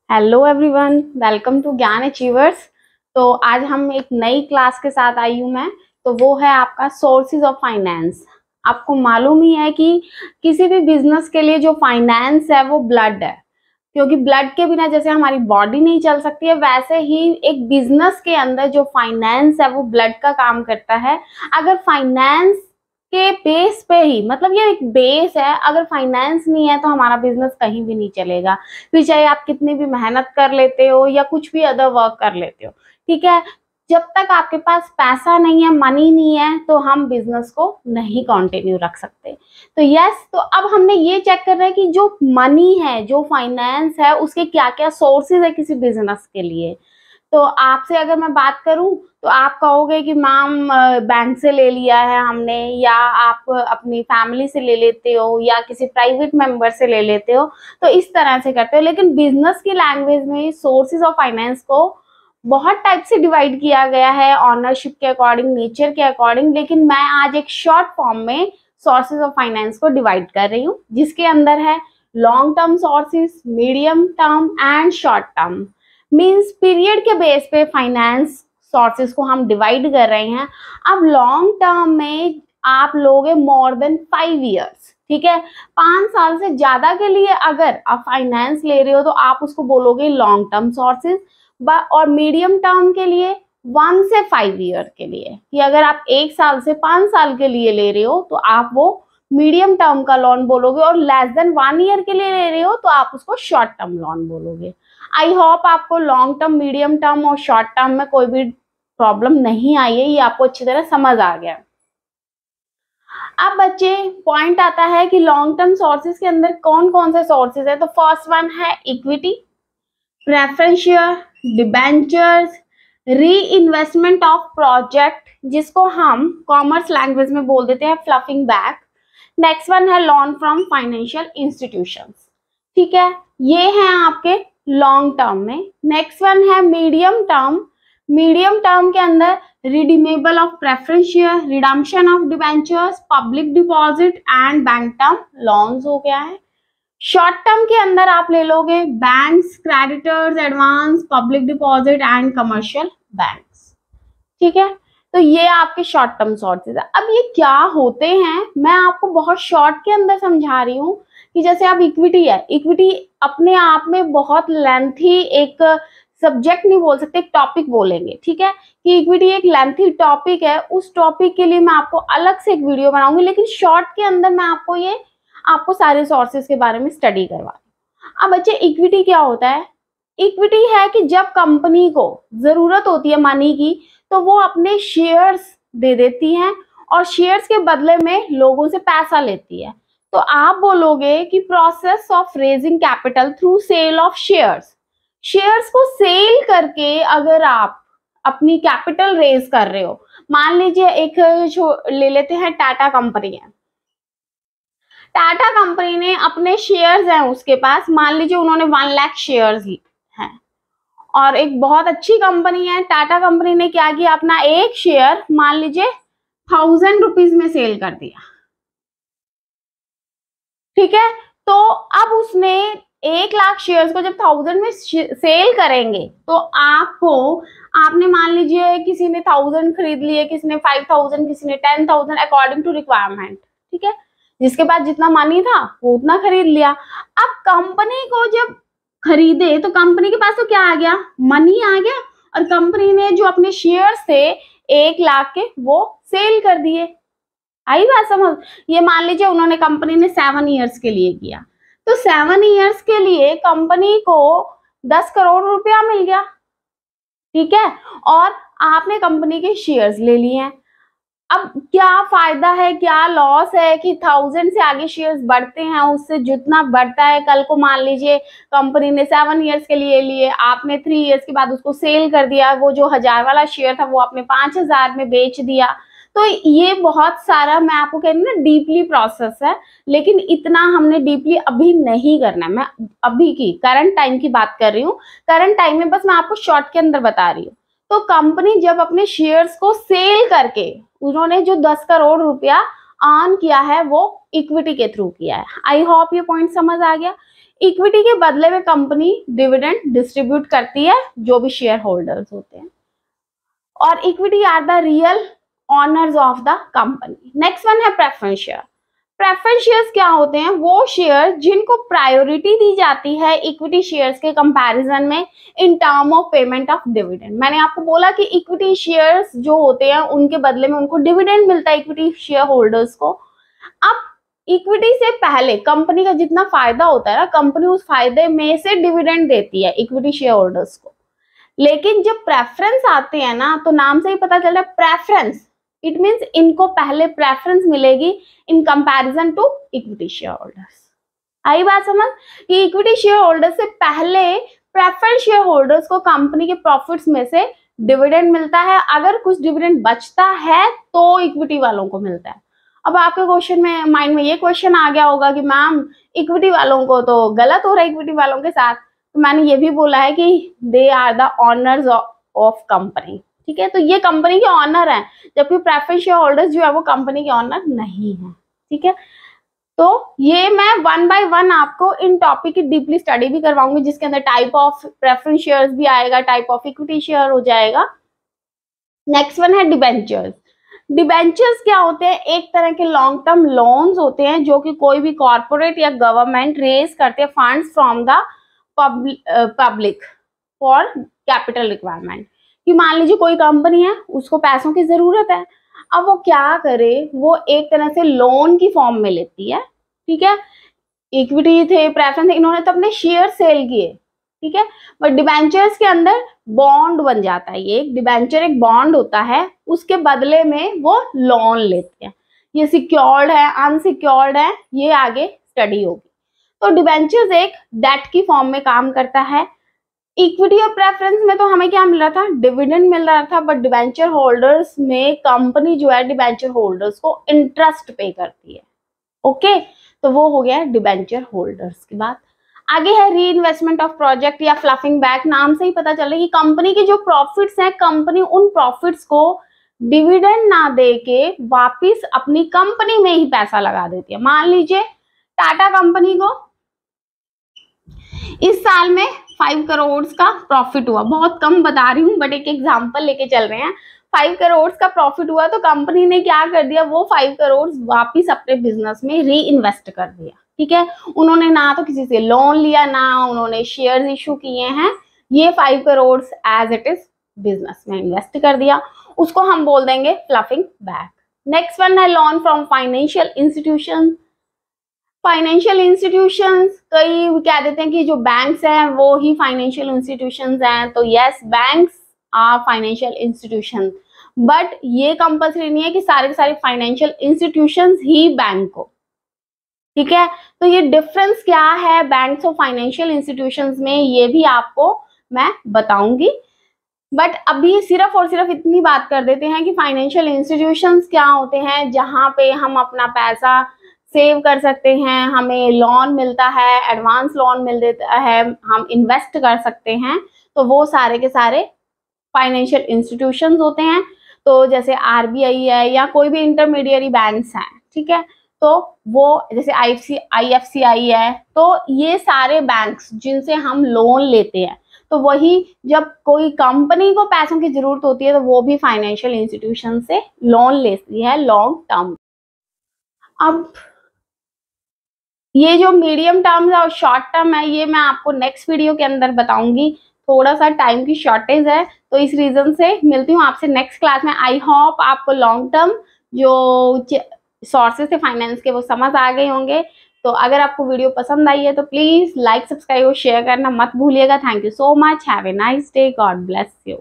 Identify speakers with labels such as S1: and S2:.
S1: Hello everyone, welcome to ज्ञान achievers. तो आज हम एक नई क्लास के साथ आई हूँ मैं। तो वो है आपका सोर्सेज ऑफ फाइनेंस। आपको मालूम ही है कि किसी भी बिजनेस के लिए जो फाइनेंस है वो ब्लड है, क्योंकि ब्लड के बिना जैसे हमारी बॉडी नहीं चल सकती है, वैसे ही एक बिजनेस के अंदर जो फाइनेंस है वो ब्लड का काम करता है। अगर फाइनेंस के बेस पे ही, मतलब ये एक बेस है, अगर फाइनेंस नहीं है तो हमारा बिजनेस कहीं भी नहीं चलेगा। फिर चाहे आप कितनी भी मेहनत कर लेते हो या कुछ भी अदर वर्क कर लेते हो, ठीक है, जब तक आपके पास पैसा नहीं है, मनी नहीं है, तो हम बिजनेस को नहीं कंटिन्यू रख सकते। तो यस, तो अब हमने ये चेक करना है कि जो मनी है, जो फाइनेंस है, उसके क्या क्या सोर्सेज है किसी बिजनेस के लिए। तो आपसे अगर मैं बात करूं तो आप कहोगे कि मैम बैंक से ले लिया है हमने, या आप अपनी फैमिली से ले लेते हो, या किसी प्राइवेट मेंबर से ले लेते हो, तो इस तरह से करते हो। लेकिन बिजनेस की लैंग्वेज में सोर्सेज ऑफ फाइनेंस को बहुत टाइप से डिवाइड किया गया है, ऑनरशिप के अकॉर्डिंग, नेचर के अकॉर्डिंग। लेकिन मैं आज एक शॉर्ट फॉर्म में सोर्सेज ऑफ फाइनेंस को डिवाइड कर रही हूँ, जिसके अंदर है long term sources, medium term and short term. Means period के बेस पे फाइनेंस सोर्सेज को हम डिवाइड कर रहे हैं। अब लॉन्ग टर्म में आप लोगे मोर देन 5 इयर्स, ठीक है, 5 साल से ज्यादा के लिए अगर आप फाइनेंस ले रहे हो तो आप उसको बोलोगे लॉन्ग टर्म सोर्सेज। और मीडियम टर्म के लिए 1 से 5 ईयर के लिए, कि अगर आप 1 साल से 5 साल के लिए ले रहे हो तो आप वो मीडियम टर्म का लोन बोलोगे, और लेस देन 1 ईयर के लिए ले रहे हो तो आप उसको शॉर्ट टर्म लोन बोलोगे। आई होप आपको लॉन्ग टर्म, मीडियम टर्म और शॉर्ट टर्म में कोई भी प्रॉब्लम नहीं आई है, ये आपको अच्छी तरह समझ आ गया। अब बच्चे, पॉइंट आता है कि लॉन्ग टर्म सोर्सेज के अंदर कौन कौन से सोर्सेज है। तो फर्स्ट वन है इक्विटी, प्रेफरेंस शेयर, डिबेंचर्स, री इन्वेस्टमेंट ऑफ प्रोजेक्ट, जिसको हम कॉमर्स लैंग्वेज में बोल देते हैं फ्लफिंग बैक। नेक्स्ट वन है लोन फ्रॉम फाइनेंशियल इंस्टीट्यूशंस, ठीक है, ये हैं आपके लॉन्ग टर्म में। नेक्स्ट वन है मीडियम टर्म। मीडियम टर्म के अंदर redeemable of preference share, redemption of debentures, public deposit and bank term loans हो गया है। शॉर्ट टर्म के अंदर आप ले लोगे banks, creditors, advance, public deposit and commercial banks, ठीक है। तो ये आपके शॉर्ट टर्म सोर्सेज है। अब ये क्या होते हैं, मैं आपको बहुत शॉर्ट के अंदर समझा रही हूँ। कि जैसे आप इक्विटी है, इक्विटी अपने आप में बहुत लेंथी एक सब्जेक्ट नहीं बोल सकते, एक टॉपिक बोलेंगे, ठीक है, कि इक्विटी एक लेंथी टॉपिक है। उस टॉपिक के लिए मैं आपको अलग से एक वीडियो बनाऊंगी, लेकिन शॉर्ट के अंदर मैं आपको सारे सोर्सेज के बारे में स्टडी करवा। अब बच्चे, इक्विटी क्या होता है? इक्विटी है कि जब कंपनी को जरूरत होती है मनी की, तो वो अपने शेयर्स दे देती हैं, और शेयर्स के बदले में लोगों से पैसा लेती है। तो आप बोलोगे कि process of raising capital through sale of shares. Shares को सेल करके अगर आप अपनी कैपिटल रेज कर रहे हो, मान लीजिए एक ले लेते हैं, टाटा कंपनी है। टाटा कंपनी ने अपने शेयर्स हैं उसके पास, मान लीजिए उन्होंने 1 लाख शेयर्स हैं, और एक बहुत अच्छी कंपनी है। टाटा कंपनी ने क्या किया, अपना एक शेयर मान लीजिए 1000 रुपीज में सेल कर दिया, ठीक है। तो अब उसने 1 लाख शेयर्स को जब 1000 में सेल करेंगे, तो आपने मान लीजिए किसी ने 1000 खरीद लिए, किसी ने 5000, किसी ने 10,000, अकॉर्डिंग टू रिक्वायरमेंट, ठीक है, जिसके पास जितना मनी था वो उतना खरीद लिया। अब कंपनी को जब खरीदे तो कंपनी के पास तो क्या आ गया, मनी आ गया, और कंपनी ने जो अपने शेयर्स थे 1 लाख के वो सेल कर दिए। आई बात समझ? ये मान लीजिए उन्होंने, कंपनी ने 7 ईयर्स के लिए किया, तो 7 ईयर्स के लिए कंपनी को 10 करोड़ रुपया मिल गया, ठीक है, और आपने कंपनी के शेयर्स ले लिए हैं। अब क्या फायदा है, क्या लॉस है कि 1000 से आगे शेयर्स बढ़ते हैं, उससे जितना बढ़ता है, कल को मान लीजिए कंपनी ने 7 ईयर्स के लिए लिए, आपने 3 ईयर्स के बाद उसको सेल कर दिया, वो जो 1000 वाला शेयर था वो आपने 5000 में बेच दिया। तो ये बहुत सारा, मैं आपको कह रही हूँ ना, डीपली प्रोसेस है, लेकिन इतना हमने डीपली अभी नहीं करना है। मैं अभी की करंट टाइम की बात कर रही हूँ, करंट टाइम में बस मैं आपको शॉर्ट के अंदर बता रही हूँ। तो कंपनी जब अपने शेयर्स को सेल करके उन्होंने जो 10 करोड़ रुपया अर्न किया है, वो इक्विटी के थ्रू किया है। आई होप ये पॉइंट समझ आ गया। इक्विटी के बदले में कंपनी डिविडेंड डिस्ट्रीब्यूट करती है जो भी शेयर होल्डर्स होते हैं, और equity are the real owners of the company. Next one है प्रेफरेंस शेयर। प्रेफरेंस शेयर्स क्या होते हैं? वो शेयर जिनको प्रायोरिटी दी जाती है इक्विटी शेयर्स के कंपैरिजन में in term of payment of dividend. मैंने आपको बोला कि इक्विटी शेयर्स जो होते हैं उनके बदले में उनको डिविडेंड मिलता है इक्विटी शेयर होल्डर्स को। अब इक्विटी से पहले कंपनी का जितना फायदा होता है ना, कंपनी उस फायदे में से डिविडेंड देती है इक्विटी शेयर होल्डर्स को। लेकिन जब प्रेफरेंस आते हैं ना, तो नाम से ही पता चल रहा है प्रेफरेंस, इट मीन्स इनको पहले प्रेफरेंस मिलेगी in comparison to equity share holders. आई बात समझ कि इक्विटी शेयर होल्डर्स से पहले प्रेफरेंस शेयर होल्डर्स को कंपनी के प्रॉफिट्स में से डिविडेंड मिलता है। अगर कुछ डिविडेंड बचता है तो इक्विटी वालों को मिलता है। अब आपके क्वेश्चन में माइंड में ये क्वेश्चन आ गया होगा कि मैम इक्विटी वालों को तो गलत हो रहा है इक्विटी वालों के साथ। तो मैंने ये भी बोला है कि they are the owners of company, ठीक है। तो ये कंपनी के ऑनर हैं, जबकि प्रेफरेंस शेयर होल्डर्स जो है वो कंपनी के ऑनर नहीं है, ठीक है। तो ये मैं 1 by 1 आपको इन टॉपिक की डीपली स्टडी भी करवाऊंगी, जिसके अंदर टाइप ऑफ प्रेफरेंस शेयर्स भी आएगा, टाइप ऑफ इक्विटी शेयर हो जाएगा। नेक्स्ट वन है डिबेंचर्स। डिबेंचर्स क्या होते हैं? एक तरह के लॉन्ग टर्म लोन्स होते हैं जो कि कोई भी कॉर्पोरेट या गवर्नमेंट रेज करते हैं funds from the public for capital requirement. कि मान लीजिए कोई कंपनी है, उसको पैसों की जरूरत है, अब वो क्या करे, वो एक तरह से लोन की फॉर्म में लेती है, ठीक है। इक्विटी थे, प्रेफरेंस थे, इन्होंने तो अपने शेयर सेल किए, ठीक है। बट डिबेंचर्स के अंदर बॉन्ड बन जाता है। ये डिबेंचर एक बॉन्ड होता है, उसके बदले में वो लोन लेते हैं। ये सिक्योर्ड है, अनसिक्योर्ड है, ये आगे स्टडी होगी। तो डिबेंचर्स एक डेट की फॉर्म में काम करता है। इक्विटी और प्रेफरेंस में तो हमें क्या मिल रहा था? डिविडेंड मिल रहा था। बट डिबेंचर होल्डर्स में कंपनी जो है डिबेंचर होल्डर्स को इंटरेस्ट पे करती है, ओके। तो वो हो गया डिबेंचर होल्डर्स की बात। आगे है री इन्वेस्टमेंट ऑफ प्रोजेक्ट या फ्लफिंग बैक। नाम से ही पता चल रहा है कि कंपनी के जो प्रॉफिट्स हैं, कंपनी उन प्रॉफिट्स को डिविडेंड ना दे के वापिस अपनी कंपनी में ही पैसा लगा देती है। मान लीजिए टाटा कंपनी को इस साल में 5 करोड़ का प्रॉफिट हुआ, बहुत कम बता रही हूँ बट एक एग्जांपल लेके चल रहे हैं। 5 करोड़ का प्रॉफिट हुआ तो कंपनी ने क्या कर दिया, वो 5 करोड़ वापिस अपने बिजनेस में री इन्वेस्ट कर दिया, ठीक है। उन्होंने ना तो किसी से लोन लिया, ना उन्होंने शेयर्स इशू किए हैं, ये 5 crore as it is business में इन्वेस्ट कर दिया। उसको हम बोल देंगे फ्लफिंग बैक। नेक्स्ट वन है loan from financial institution. Financial institutions कई कह देते हैं कि जो बैंक्स हैं वो ही फाइनेंशियल इंस्टीट्यूशंस हैं। तो yes, banks are financial institutions, but ये कंपल्सरी नहीं है कि सारे के सारे फाइनेंशियल इंस्टीट्यूशंस ही बैंक हो, ठीक है। तो ये डिफरेंस क्या है बैंक्स और फाइनेंशियल इंस्टीट्यूशंस में, ये भी आपको मैं बताऊंगी। बट अभी सिर्फ और सिर्फ इतनी बात कर देते हैं कि फाइनेंशियल इंस्टीट्यूशंस क्या होते हैं, जहां पे हम अपना पैसा सेव कर सकते हैं, हमें लोन मिलता है, एडवांस लोन मिल देता है, हम इन्वेस्ट कर सकते हैं। तो वो सारे के सारे फाइनेंशियल इंस्टीट्यूशंस होते हैं। तो जैसे आरबीआई है या कोई भी इंटरमीडियरी बैंक्स हैं, ठीक है। तो वो जैसे आईएफसीआई है, तो ये सारे बैंक्स जिनसे हम लोन लेते हैं, तो वही जब कोई कंपनी को पैसों की जरूरत होती है तो वो भी फाइनेंशियल इंस्टीट्यूशन से लोन लेती है लॉन्ग टर्म। अब ये जो मीडियम टर्म है और शॉर्ट टर्म है, ये मैं आपको नेक्स्ट वीडियो के अंदर बताऊंगी। थोड़ा सा टाइम की शॉर्टेज है, तो इस रीजन से मिलती हूँ आपसे नेक्स्ट क्लास में। आई होप आपको लॉन्ग टर्म जो सोर्सेस थे फाइनेंस के वो समझ आ गए होंगे। तो अगर आपको वीडियो पसंद आई है तो प्लीज लाइक, सब्सक्राइब और शेयर करना मत भूलिएगा। Thank you so much, have a nice day, God bless you.